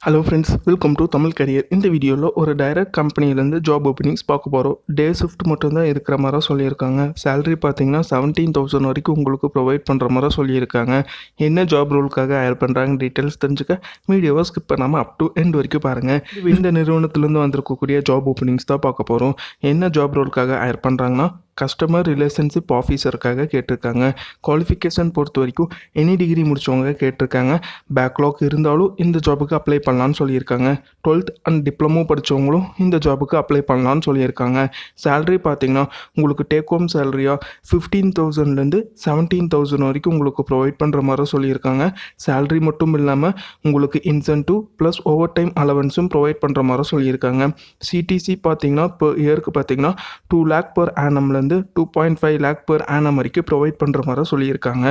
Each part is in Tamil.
Hello friends, welcome to Tamil career. இந்த வீடியோவில் ஒரு டைரக்ட் கம்பெனிலேருந்து ஜாப் ஓப்பனிங்ஸ் பார்க்க போகிறோம். டே ஷிஃப்ட் மட்டும்தான் இருக்கிற மாதிரி சொல்லியிருக்காங்க. சேலரி பார்த்தீங்கன்னா 17,000 வரைக்கும் உங்களுக்கு ப்ரொவைட் பண்ணுற மாதிரி சொல்லியிருக்காங்க. என்ன ஜாப் ரோலுக்காக ஹையர் பண்ணுறாங்க டீட்டெயில்ஸ் தெரிஞ்சுக்க வீடியோவை ஸ்கிப் பண்ணாமல் அப் டு எண்ட் வரைக்கும் பாருங்கள். இந்த நிறுவனத்துலேருந்து வந்திருக்கக்கூடிய ஜாப் ஓப்பனிங்ஸ் தான் பார்க்க போகிறோம். என்ன ஜாப் ரோலுக்காக ஹையர் பண்ணுறாங்கன்னா கஸ்டமர் ரிலேஷன்ஷிப் ஆஃபீஸருக்காக கேட்டிருக்காங்க. குவாலிஃபிகேஷன் பொறுத்த வரைக்கும் எனி டிகிரி முடித்தவங்க கேட்டிருக்காங்க. பேக்லாக் இருந்தாலும் இந்த ஜாபுக்கு அப்ளை பண்ணலான்னு சொல்லியிருக்காங்க. 12th அண்ட் டிப்ளமோ படித்தவங்களும் இந்த ஜாபுக்கு அப்ளை பண்ணலான்னு சொல்லியிருக்காங்க. சேலரி பார்த்தீங்கன்னா உங்களுக்கு டேக் ஹோம் சேலரியாக 15,000லேருந்து 17,000 வரைக்கும் உங்களுக்கு ப்ரொவைட் பண்ணுற மாதிரி சொல்லியிருக்காங்க. சேலரி மட்டும் இல்லாமல் உங்களுக்கு இன்சென்டிவ் ப்ளஸ் ஓவர் டைம் அலவன்ஸும் ப்ரொவைட் பண்ணுற மாதிரி சொல்லியிருக்காங்க. சிடிசி பார்த்தீங்கன்னா இப்போ இயருக்கு பார்த்தீங்கன்னா 2 lakh per annumலேருந்து 2.5 lakh per annum வரைக்கும் ப்ரொவைட் பண்ணுற மாதிரி சொல்லியிருக்காங்க.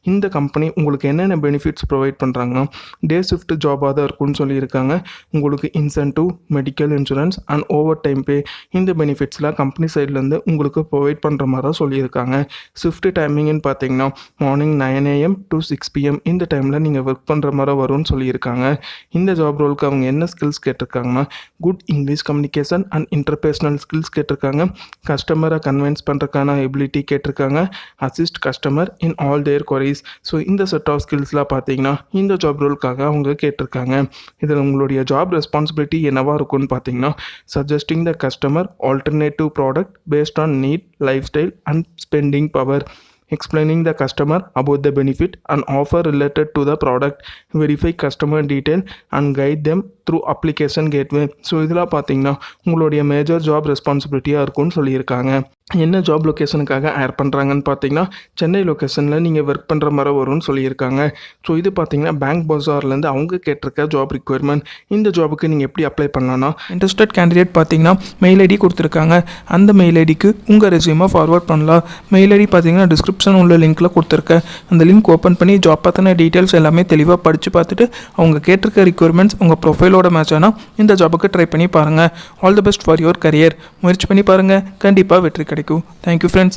இந்த கம்பெனி உங்களுக்கு என்னென்ன பெனிஃபிட்ஸ் ப்ரொவைட் பண்ணுறாங்கன்னா டே ஷிஃப்ட் ஜாபாக தான் இருக்குன்னு சொல்லியிருக்காங்க. உங்களுக்கு incentive, medical insurance and over time பே இந்த பெனிஃபிட்ஸ்லாம் கம்பெனி சைட்லேருந்து உங்களுக்கு ப்ரொவைட் பண்ணுற மாதிரி தான் சொல்லியிருக்காங்க. ஷிஃப்ட் டைமிங்னு பார்த்தீங்கன்னா மார்னிங் 9 AM to 6 PM இந்த டைமில் நீங்கள் ஒர்க் பண்ணுற மாதிரி வரும்னு சொல்லியிருக்காங்க. இந்த ஜாப் ரோலுக்கு அவங்க என்ன ஸ்கில்ஸ் கேட்டிருக்காங்கன்னா good English communication and interpersonal skills கேட்டிருக்காங்க. கஸ்டமரை கன்வின்ஸ் பண்ணுறதுக்கான எபிலிட்டி கேட்டிருக்காங்க. Assist customer in all their queries. So இந்த செட் ஆஃப் ஸ்கில்ஸ்லாம் பார்த்தீங்கன்னா இந்த ஜாப் ரோலுக்காக அவங்க கேட்டிருக்காங்க. இதில் உங்களுடைய ஜாப் ரெஸ்பான்சிபிலிட்டி என்னவாக இருக்கும்னு பார்த்தீங்கன்னா suggesting the customer alternative product based on need, life style and spending power, explaining the customer about the benefit and offer related to the product, verify customer detail and guide them through application gateway. So இதெல்லாம் பார்த்தீங்கன்னா உங்களுடைய மேஜர் ஜாப் ரெஸ்பான்சிபிலிட்டியாக இருக்கும்னு சொல்லியிருக்காங்க. என்ன ஜாப் லொக்கேஷனுக்காக ஹையர் பண்ணுறாங்கன்னு பார்த்தீங்கன்னா சென்னை லொக்கேஷனில் நீங்கள் ஒர்க் பண்ணுற மாதிரி வரும்னு சொல்லியிருக்காங்க. ஸோ இது பார்த்தீங்கன்னா பேங்க் பஜார்லேருந்து அவங்க கேட்டிருக்க ஜாப் ரிக்வயர்மெண்ட். இந்த ஜாபுக்கு நீங்கள் எப்படி அப்ளை பண்ணலான்னா இன்ட்ரெஸ்டட் கேண்டிடேட் பார்த்தீங்கன்னா மெயில் ஐடி கொடுத்துருக்காங்க. அந்த மெயில் ஐடிக்கு உங்கள் ரெஸ்யூமை ஃபார்வர்ட் பண்ணலாம். மெயில் ஐடி பார்த்தீங்கன்னா டிஸ்கிரிப்ஷன் உள்ள லிங்க்கில் கொடுத்துருக்கேன். அந்த லிங்க் ஓப்பன் பண்ணி ஜாப் பற்றின டீட்டெயில்ஸ் எல்லாமே தெளிவாக படித்து பார்த்துட்டு அவங்க கேட்டிருக்க ரிக்வயர்மெண்ட்ஸ் உங்கள் ப்ரொஃபைலோட மேட்ச் ஆனால் இந்த ஜாபுக்கு ட்ரை பண்ணி பாருங்கள். All the best for your career. முயற்சி பண்ணி பாருங்கள், கண்டிப்பாக வெற்றி கிடைக்கும். Thank you friends.